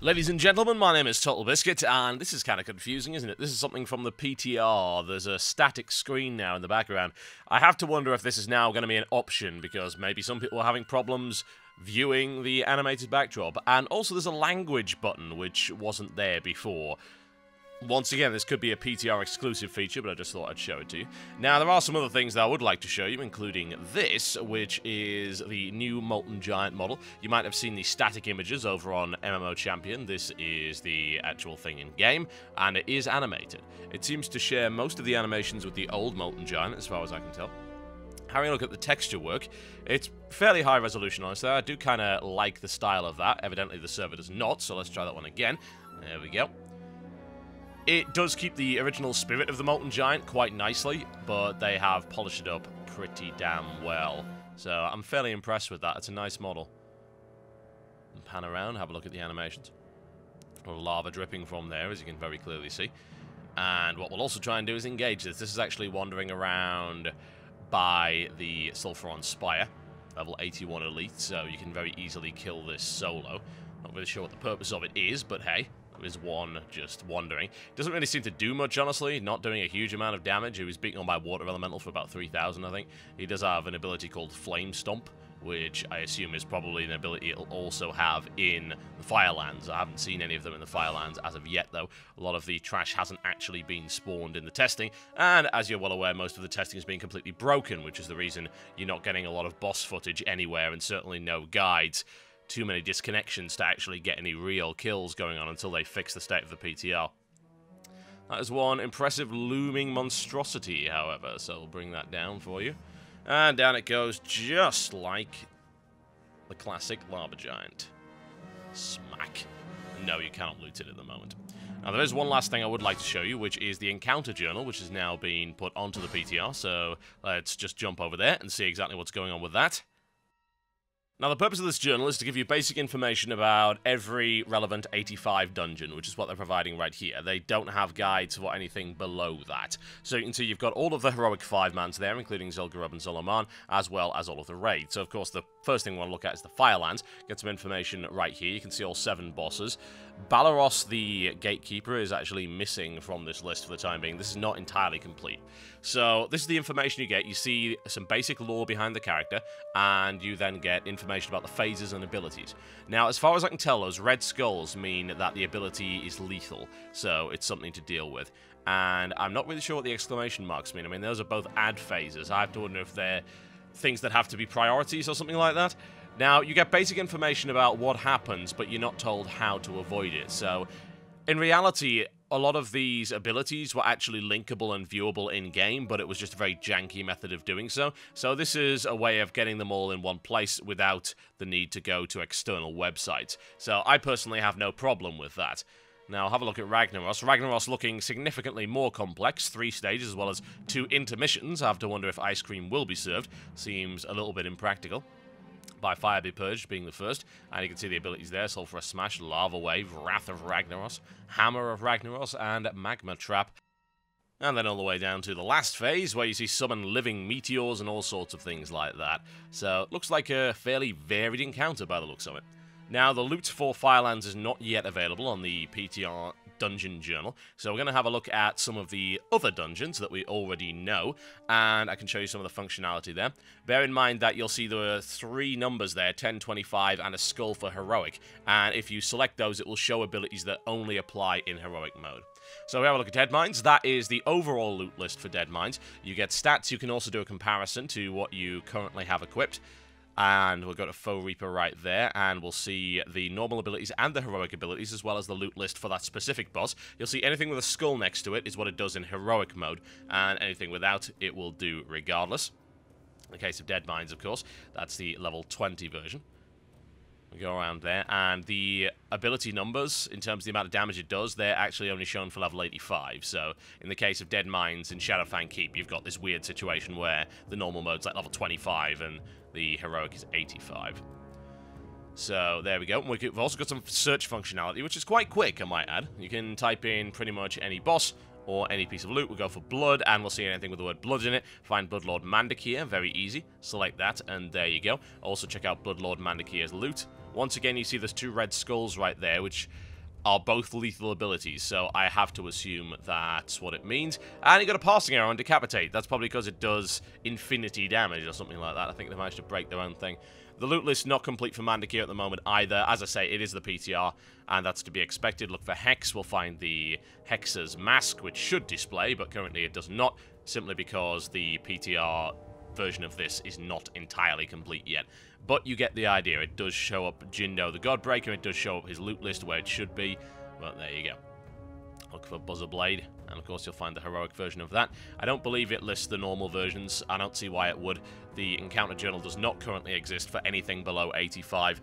Ladies and gentlemen, my name is TotalBiscuit, and this is kind of confusing, isn't it? This is something from the PTR. There's a static screen now in the background. I have to wonder if this is now going to be an option, because maybe some people are having problems viewing the animated backdrop. And also there's a language button, which wasn't there before. Once again, this could be a PTR exclusive feature, but I just thought I'd show it to you. Now, there are some other things that I would like to show you, including this, which is the new Molten Giant model. You might have seen the static images over on MMO Champion. This is the actual thing in-game, and it is animated. It seems to share most of the animations with the old Molten Giant, as far as I can tell. Having a look at the texture work, it's fairly high resolution, honestly. I do kind of like the style of that. Evidently, the server does not, so let's try that one again. There we go. It does keep the original spirit of the Molten Giant quite nicely, but they have polished it up pretty damn well. So I'm fairly impressed with that. It's a nice model. And pan around, have a look at the animations. A little lava dripping from there, as you can very clearly see. And what we'll also try and do is engage this. This is actually wandering around by the Sulfuron Spire, level 81 elite, so you can very easily kill this solo. Not really sure what the purpose of it is, but hey. Is one just wandering. Doesn't really seem to do much, honestly. Not doing a huge amount of damage. He was beaten on by Water Elemental for about 3,000, I think. He does have an ability called Flame Stomp, which I assume is probably an ability it'll also have in the Firelands. I haven't seen any of them in the Firelands as of yet, though. A lot of the trash hasn't actually been spawned in the testing, and as you're well aware, most of the testing has been completely broken, which is the reason you're not getting a lot of boss footage anywhere, and certainly no guides. Too many disconnections to actually get any real kills going on until they fix the state of the PTR. That is one impressive looming monstrosity, however, so we'll bring that down for you. And down it goes, just like the classic Lava Giant. Smack. No, you cannot loot it at the moment. Now, there is one last thing I would like to show you, which is the Encounter Journal, which is now being put onto the PTR, so let's just jump over there and see exactly what's going on with that. Now, the purpose of this journal is to give you basic information about every relevant 85 dungeon, which is what they're providing right here. They don't have guides for anything below that. So you can see you've got all of the heroic 5-mans there, including Zul'Gurub and Zoloman, as well as all of the raids. So, of course, the first thing we want to look at is the Firelands. Get some information right here. You can see all 7 bosses. Balaros, the Gatekeeper, is actually missing from this list for the time being. This is not entirely complete. So, this is the information you get. You see some basic lore behind the character, and you then get information about the phases and abilities. Now, as far as I can tell, those red skulls mean that the ability is lethal, so it's something to deal with. And I'm not really sure what the exclamation marks mean. I mean, those are both add phases. I have to wonder if they're things that have to be priorities or something like that. Now, you get basic information about what happens, but you're not told how to avoid it. So, in reality, a lot of these abilities were actually linkable and viewable in-game, but it was just a very janky method of doing so. So this is a way of getting them all in one place without the need to go to external websites. So I personally have no problem with that. Now, have a look at Ragnaros. Ragnaros looking significantly more complex, 3 stages as well as 2 intermissions. I have to wonder if ice cream will be served. Seems a little bit impractical. By Fire Be Purged being the first, and you can see the abilities there: Sulphurous Smash, Lava Wave, Wrath of Ragnaros, Hammer of Ragnaros, and Magma Trap. And then all the way down to the last phase, where you see summon living meteors and all sorts of things like that. So, it looks like a fairly varied encounter by the looks of it. Now, the loot for Firelands is not yet available on the PTR Dungeon Journal, so we're going to have a look at some of the other dungeons that we already know, and I can show you some of the functionality there. Bear in mind that you'll see there are 3 numbers there, 10, 25, and a skull for Heroic, and if you select those, it will show abilities that only apply in Heroic mode. So we have a look at Dead Mines. That is the overall loot list for Dead Mines. You get stats. You can also do a comparison to what you currently have equipped. And we'll go to Foe Reaper right there, and we'll see the normal abilities and the heroic abilities, as well as the loot list for that specific boss. You'll see anything with a skull next to it is what it does in heroic mode, and anything without it will do regardless. In the case of Dead Mines, of course, that's the level 20 version. We go around there, and the ability numbers, in terms of the amount of damage it does, they're actually only shown for level 85. So, in the case of Dead Mines in Shadowfang Keep, you've got this weird situation where the normal mode's like level 25, and the heroic is 85. So, there we go. We've also got some search functionality, which is quite quick, I might add. You can type in pretty much any boss or any piece of loot. We'll go for blood, and we'll see anything with the word blood in it. Find Bloodlord Mandakir, very easy. Select that, and there you go. Also check out Bloodlord Mandakir's loot. Once again, you see there's 2 red skulls right there, which are both lethal abilities, so I have to assume that's what it means. And you got a passing arrow and decapitate. That's probably because it does infinity damage or something like that. I think they managed to break their own thing. The loot list not complete for Mandakir at the moment either. As I say, it is the PTR, and that's to be expected. Look for Hex. We'll find the Hexer's mask, which should display, but currently it does not, simply because the PTR version of this is not entirely complete yet. But you get the idea. It does show up Jindo the Godbreaker. It does show up his loot list where it should be. But there you go. Look for Buzzer Blade, and of course you'll find the heroic version of that. I don't believe it lists the normal versions. I don't see why it would. The encounter journal does not currently exist for anything below 85.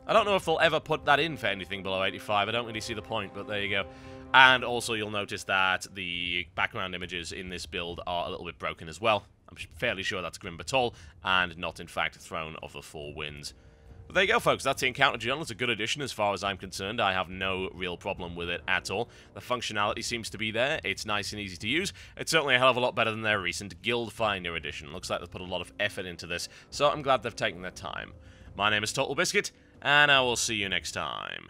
I don't know if they'll ever put that in for anything below 85. I don't really see the point, but there you go. And also you'll notice that the background images in this build are a little bit broken as well. I'm fairly sure that's Grim Batol, and not in fact Throne of the Four Winds. But there you go, folks. That's the Encounter Journal. It's a good addition as far as I'm concerned. I have no real problem with it at all. The functionality seems to be there. It's nice and easy to use. It's certainly a hell of a lot better than their recent Guild Finder edition. Looks like they've put a lot of effort into this, so I'm glad they've taken their time. My name is TotalBiscuit, and I will see you next time.